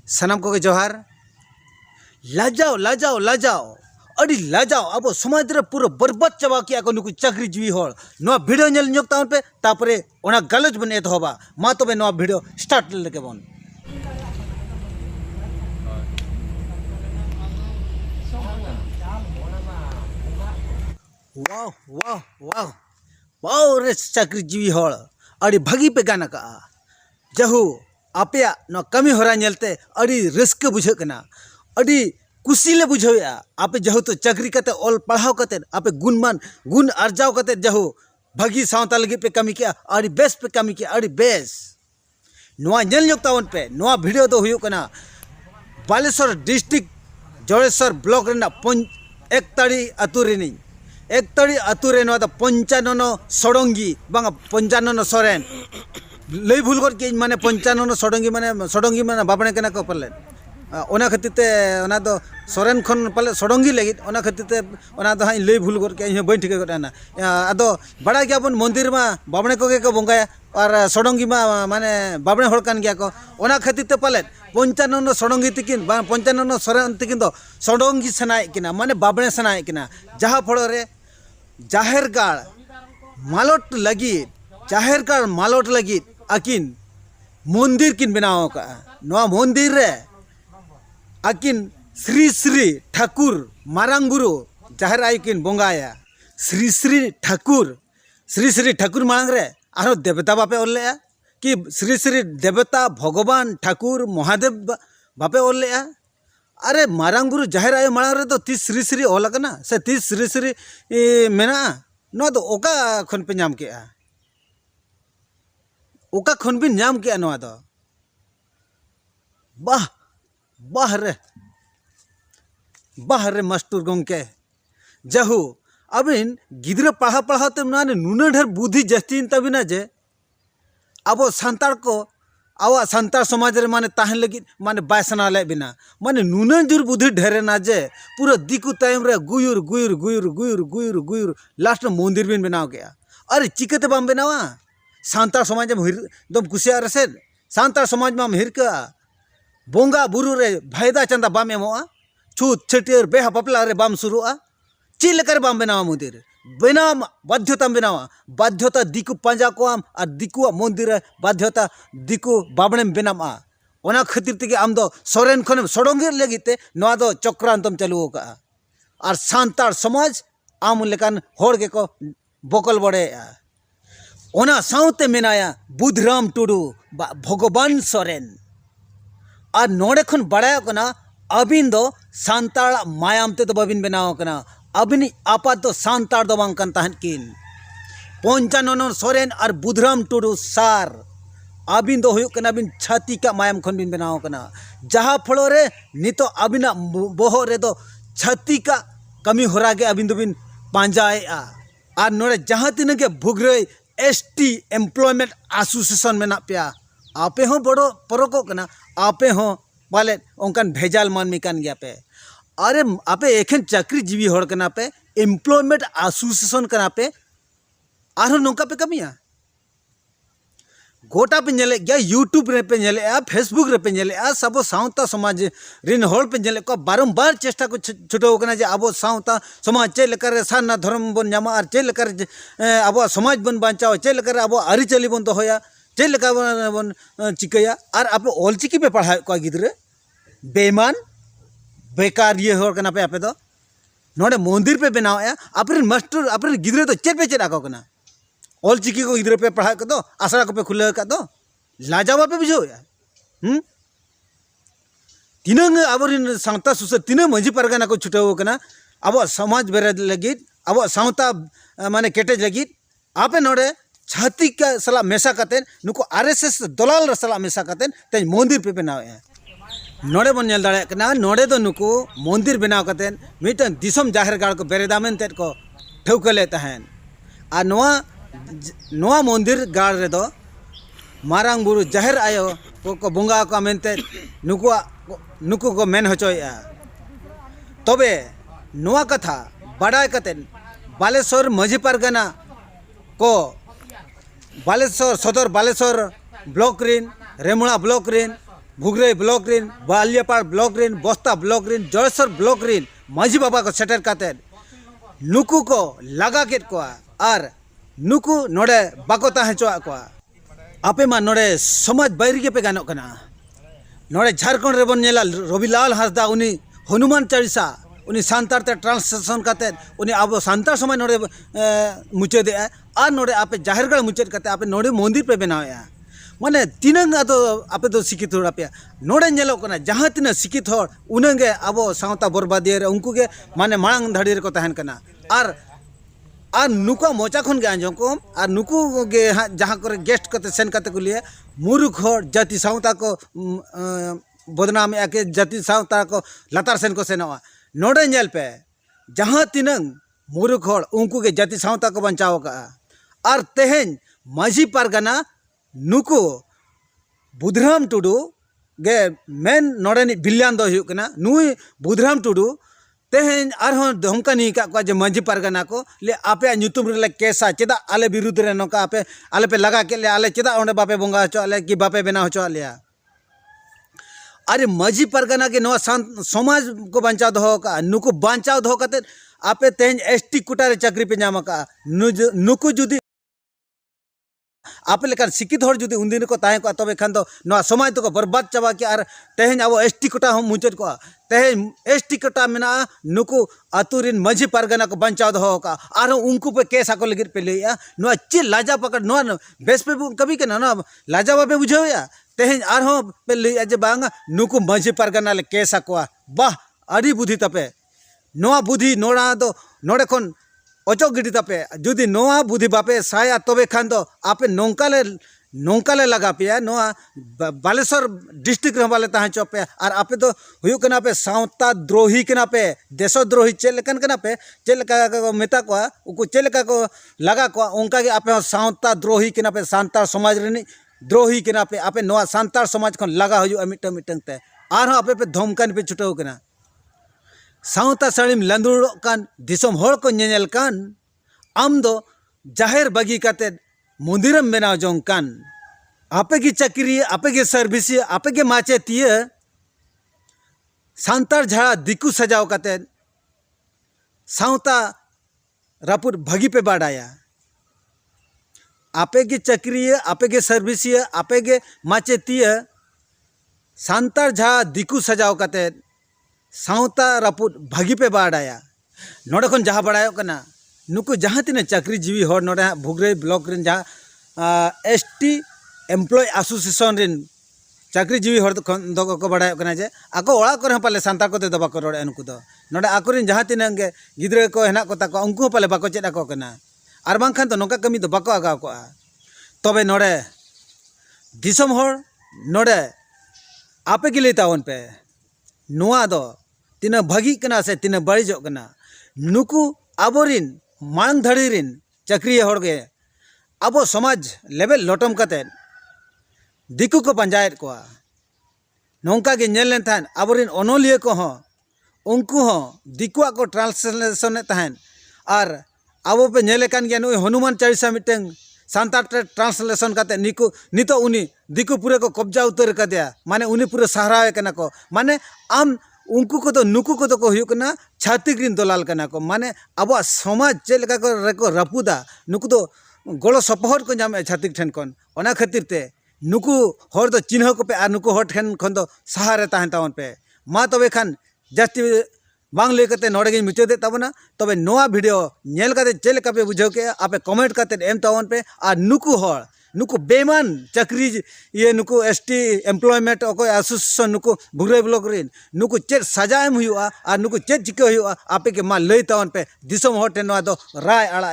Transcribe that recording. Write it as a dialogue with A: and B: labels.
A: सनाम को जोहार लाजाओ लाजाओ लाजाओ अड़ी लाजाओ अब समाज रे पूरा बर्बाद चाबा किया को नुकु चाकरी जीवी होल नो वीडियो नेल ᱧᱚᱜ ताउन पे तापरे ओना गलत बन एतहबा मा तबे नो वीडियो स्टार्ट लेके बन वाह वाह वाह वाह रे चाकरी जीवी होल अड़ी भागी पे गाना का जहु आपे नो कमी होरा नेलते अड़ी रिस्क बुझे कना अड़ी कुशीले बुझाया आपे जहु तो चाकरी कते ऑल पढ़ाव कते आपे गुण अर्जाव कते जहु भागी सावता लगी पे कमी किया अड़ी बेस पे कमी किया अड़ी बेस नोआ नेल ᱧᱚᱜ ताउन पे नोआ वीडियो दो हुयो कना बालेश्वर डिस्ट्रिक्ट जोड़ेश्वर ब्लॉक रेना एकताड़ी अतु रेनी एकताड़ी अतु रे नोआ द 55 सडंगी बांगा 55 सोरेन लई भूल कर के माने 55 सडंगी माने बाबणे कना को पले ओना खतिते ओना दो सोरेन खन पले सडंगी लगी ओना खतिते ओना दो हाई लई भूल कर के इ बइन ठिके गना आदो बड़ा गया बन मंदिर मा बाबणे को बंगाया और सडंगी मा माने बाबणे हड़ कान गया को ओना खतिते पले 55 सडंगी तिकिन 55 सोरेन तिकिन दो सडंगी सनाय किना माने बाबणे सनाय किना जहा फड़ो रे जाहेर गाड़ मालोट लगी आकिन मंदिर किन बनाव का नोआ मंदिर रे आकिन श्री श्री ठाकुर मारांग बुरु जाहेर आय किन बंगाया श्री श्री ठाकुर मांग रे आरो देवता बापे ओल्ले कि श्री श्री देवता भगवान ठाकुर महादेव बापे ओल्ले अरे मारांग बुरु जाहेर आय मांग रे तो 30 श्री श्री ओला कना से 30 श्री श्री मेना नो दो ओका खन पे नाम के ओका खन भी नाम के नो दो बाह बाह रे मास्टर गंके जहु अबिन गिद्र पढ़ा ते नुना ढेर बुद्धि जस्तीन तबिना जे अब सांतार को आवा सांतार समाज रे माने ताहन लगी माने बायसना ले बिना माने नुना जुर बुद्धि ढेरे ना जे पूरा दिकु टाइम रे गुयुर लास्ट मंदिर बिन बनाव गया अरे चिकते बाम बनावा सांतार समाज में दम कुसिया रसे सांतार समाज में हिरका बोंगा बुरु रे भाईदा चंदा बाम एमोआ छूत छटियर बेहा बपला रे बाम शुरुआ चिल कर बाम बनावा मंदिर बेना बाध्यता दिकु पांजा को आम और दिकु मंदिर बाध्यता दिकु बाबणे बेनामा ओना खातिर तके आम दो सोरेन खन सडंगी लगिते नोआ दो चक्रांतम चालू का और सांतार समाज आम लेकान होड़ के को बोकल बड़े ओना साउते मेनाया बुधराम टुडू भगवान सोरेन और नोड़े खन बड़ाया कना अबिन दो सांतार मायाम ते तो बबिन बनाव कना अबिनी आपा तो सांतार दो बांग ताहन किन 55 सोरेन और बुधराम टुडू सार अबिन दो हुयो कना बिन छाती का मायाम खन बिन बनाव कना जहा फलो रे नितो अबिना बोहो रे दो छाती का कमी होरा के अबिन दो बिन पांजाए और नोड़े जहा तीन के भुगरे ST एम्प्लॉयमेंट एसोसिएशन में ना पिया आपे हो बड़ो परको कना आपे हो वाले उनकान भेजाल मानमी कान गया पे अरे आपे एखन चाकरी जीवी होड़ कना पे एम्प्लॉयमेंट एसोसिएशन कना पे आरो नोका पे कमिया गोटा पे नेले गया यूट्यूब रे पे नेले फेसबुक रे पे नेले सबो सावता समाज रिन होड़ पे नेले को बारंबार चेष्टा को छुटो कना जे आबो सावता समाज चेल कर साना धर्म बन न्यामा और चेल कर आबो समाज बन बांचाओ चेल कर आबो आरी चली बन दोया चेल का बन चिकया और आप ऑलचिकी पे पढ़ा को गिद्रे बेईमान बेकार ये होड़ कना पे आपे दो नोडे मंदिर पे बनाया अपने मास्टर अपने गिद्रे तो चेट पे चेट आको कना ऑलचिकी को गिद्रे पे पढ़ा कर दो आसरा को पे खुले कर दो लाजावा पे बुझो या तीनंग आबरिन सांता सुसे तीनंग मंजी परगना को छुटाव कना अब समाज बेरे लगी अब सांता माने केटेज लगी आपे नोडे छाती का सला मेसा कते नुको RSS दलाल सला मेसा कते ते मंदिर पे बनाव नोड़े बन नेल दाड़े कना नोड़े दो नुको मंदिर बनाव कते मिटन दिसम जाहिर गाड़ को बेरेदामेन तेट को ठौकले तहन आ नोआ मंदिर गाड़ रे दो मारांग बुरु जाहिर आयो को बंगा को मेनते नुको को मेन होचोया तबे नोआ कथा बड़ाय कते बालेश्वर मझी परगना को बालेश्वर सदर बालेश्वर ब्लॉक रेन रेमुणा ब्लॉक रेन भुगरे ब्लॉक रिन बालियापाड़ ब्लॉक रिन बस्ता ब्लॉक रिन जयसर ब्लॉक रिन माझी बाबा को सेटर काते नुकु को लगा केट को और नुकु नोडे बाको ताहे चोआ को आपे मा नोडे समाज बैरी के पे गानो कना नोडे झारखंड रे बन नेला रविलाल हासदा उनी हनुमान चालीसा उनी सांतार ते ट्रांसलेशन काते उनी अब सांतार समय नोडे मुचे दे और नोडे आपे जाहिरगढ़ मुचे काते आपे नोडे मंदिर पे बनाया माने तीनंग आदो आपे दो सिकित होड़ आपे नोडे नेलो कना जहां तीना सिकित होड़ उनंगे अब सावता बरबादी रे उनको के माने मांग धड़ी रे को तहन कना और नुका मोचा खन के आंजो को और नुकु के जहाँ करे गेस्ट करते सेन करते को लिए मुरुख होड़ जाति सावता को बदनाम या के जाति सावता को लतार सेन को सेनवा नोडे नेल पे जहाँ तीनंग मुरुख होड़ उनको के जाति सावता को बचाव का और तेहन माझी पारगाना नुकु बुधराम टुडू गे मेन नोडे नि बिल्यान दो हुयु कना नुई बुधराम टुडू तेहन आरहों धमकानी का जे माझी पारगाना को ले आपे नुतुम रे केसा चेदा आले विरुद्ध रे नोका आपे आले पे लगा के ले आले चेदा ओंडे बापे बोंगा हचो आले कि बापे बेना हचो आले अरे माझी पारगाना के नवा समाज को बचाव दो का नुकु बचाव दो काते आपे तेहन एसटी कोटा रे चाकरी पे नाम का नुकु जुदी आपे लेकर शिक्षित होड़ जुदी उनदिन को ताहे को तबे खान दो नवा समाज तो को बर्बाद चाबा के और तेहन अब एसटी कोटा हम मुचत को तेहन एसटी कोटा मेना नुकु अतुरिन माझी पारगाना को बचाव दो का और उनको पे केस आको लगिर पे लेया नवा चे लाजा पकड़ नवा बेस पे कभी के ना लाजा बापे बुझाव या तेहन और पे लेया जे बांगा नुकु माझी पारगाना ले केस आको वाह अड़ी बुद्धि तपे नवा बुद्धि नोड़ा दो नोड़े खन अचो गिडी तापे जुदी नोआ बुद्धि बापे साया तबे खान दो आपे नौकाले लगा पे नोआ बालेश्वर डिस्ट्रिक्ट रे बाले ताहे चोपे और आपे तो हुयु कना पे सावता द्रोही कना पे देशद्रोही चेलकन कना पे चेलका को मेता को उको चेलका को लगा को उनका के आपे सावता द्रोही कना पे सांतार समाज रे द्रोही कना पे आपे नोआ सांतार समाज खन लगा हुयु मिटंग मिटंग ते और आपे पे धमकान पे छुटाव कना सावता साड़ीम लंदुड़ कान दिसम होड़ को नेल कान आम दो जाहिर बगी काते मंदिरम बनाव जों कान आपे की चाकरी आपे के सर्विस आपे के माचे तिये सांतार झाड़ा दिकु सजाव काते सावता रापुर भगी पे बाड़ाया आपे की चाकरी आपे के सर्विस आपे के माचे तिये सांतार झाड़ा दिकु सजाव काते सावता रापुद भागी पे बाड़ाया नोड़े खन जहाँ बाड़ायो कना नुकु जहाँ तीन चाकरी जीवी होड़ नोड़े भुगरे ब्लॉक रिन जहाँ एसटी एम्प्लॉय एसोसिएशन रिन चाकरी जीवी होड़ दो को बाड़ायो कना जे आको ओड़ा करे पाले सांतार को दो बाको रोड़े उनको दो नोड़े आकोरिन जहाँ तीन गे गिद्रे को हेना को ताको उनको पाले बाको चेदा को कना आर बांखान तो नोका कमी तो बाको आगाव को तबे नोड़े दिसम होड़ नोड़े आपे के लिए तावन पे नोआ दो तीना भागी कना से तीना बड़ीजो कना नुकु आबोरिन मांग धड़ी रिन चाकरी होड़ गे आबो समाज लेवल लोटम कते दिकु को पंचायत को नौका के नेल लेन थान आबोरिन ओनोलिया को हो उनको हो दिकुआ को ट्रांसलेशन तहन और आबो पे नेले कान गया नुई हनुमान चालीसा मिटंग सांतार ट्रांसलेशन काते निकु नितो उनी दिकु पूरे को कब्जा उतर कर दिया माने उनी पूरे सहारा कना को माने आम उनको को तो नुकु को तो को हुयु कना छातिक रिन दलाल कना को माने अब समाज चेलका को रेको रपुदा नुकु तो गलो सपोहट को जाम छातिक ठेन कोन ओना खातिर ते नुकु होर तो चिन्ह को पे आ नुकु होर ठेन खन दो सहारे ताहन तावन पे मा तबे खान जास्ती बांग ले कते नोड़े मुचाद तबना तबे नोआ वीडियो नेल कते चेलका पे बुझाव के आपे कमेंट कते एम तावन पे आ नुकु होर नुकु बेमान चाकरी ये नुकु एसटी एम्प्लॉयमेंट अको एसोसिएशन नुकु भुगरे ब्लॉक रिन नुकु चेक सजा एम हुआ और नुकु चेक चिका हुआ आपे के मा लई तावन पे दिसम होर ठेन नोआ दो राय आड़ा